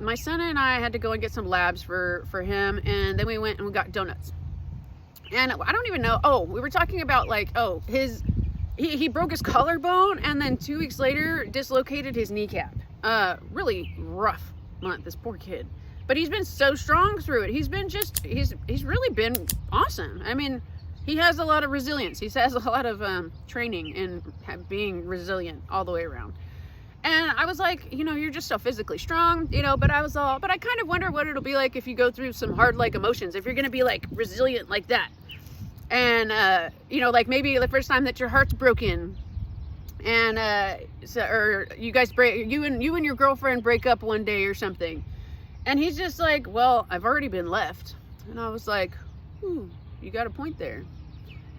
my son and I had to go and get some labs for him, and then we went and we got donuts. And I don't even know. Oh, we were talking about like, oh, he broke his collarbone, and then 2 weeks later dislocated his kneecap. Really rough month, this poor kid. But he's been so strong through it. He's really been awesome. I mean, he has a lot of resilience. He has a lot of training in being resilient all the way around. And I was like, you're just so physically strong, but I kind of wonder what it'll be like if you go through some hard, like, emotions, if you're going to be like resilient like that. And, like maybe the first time that your heart's broken, and, or you guys you and your girlfriend break up one day or something. And he's just like, well, I've already been left. And I was like, you got a point there.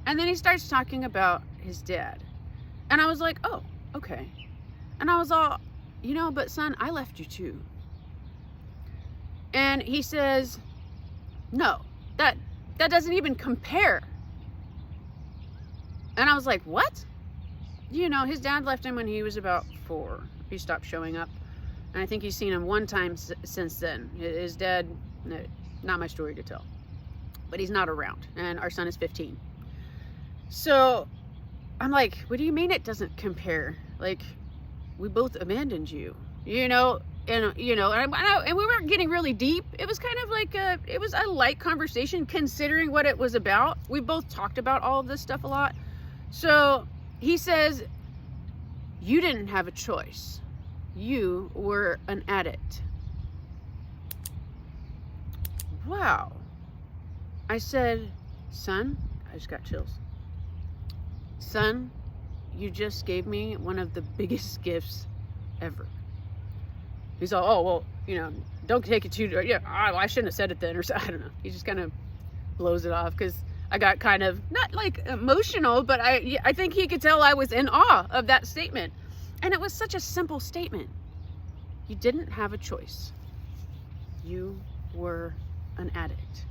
And then he starts talking about his dad. And I was like, oh, okay. And I was all, but son, I left you too. And he says, no, that doesn't even compare. And I was like, what? His dad left him when he was about 4. He stopped showing up. And I think he's seen him one time since then. His dad, not my story to tell. But he's not around. And our son is 15. So I'm like, what do you mean it doesn't compare? Like, we both abandoned you, and we weren't getting really deep. It was kind of like it was a light conversation considering what it was about. We both talked about all of this stuff a lot. So he says, you didn't have a choice. You were an addict. Wow. I said, son, I just got chills. Son, you just gave me one of the biggest gifts ever. He's all, oh, well, don't take it too, I shouldn't have said it then, or so, I don't know. He just kind of blows it off, because I got kind of, not like emotional, but I think he could tell I was in awe of that statement. And it was such a simple statement. You didn't have a choice. You were an addict.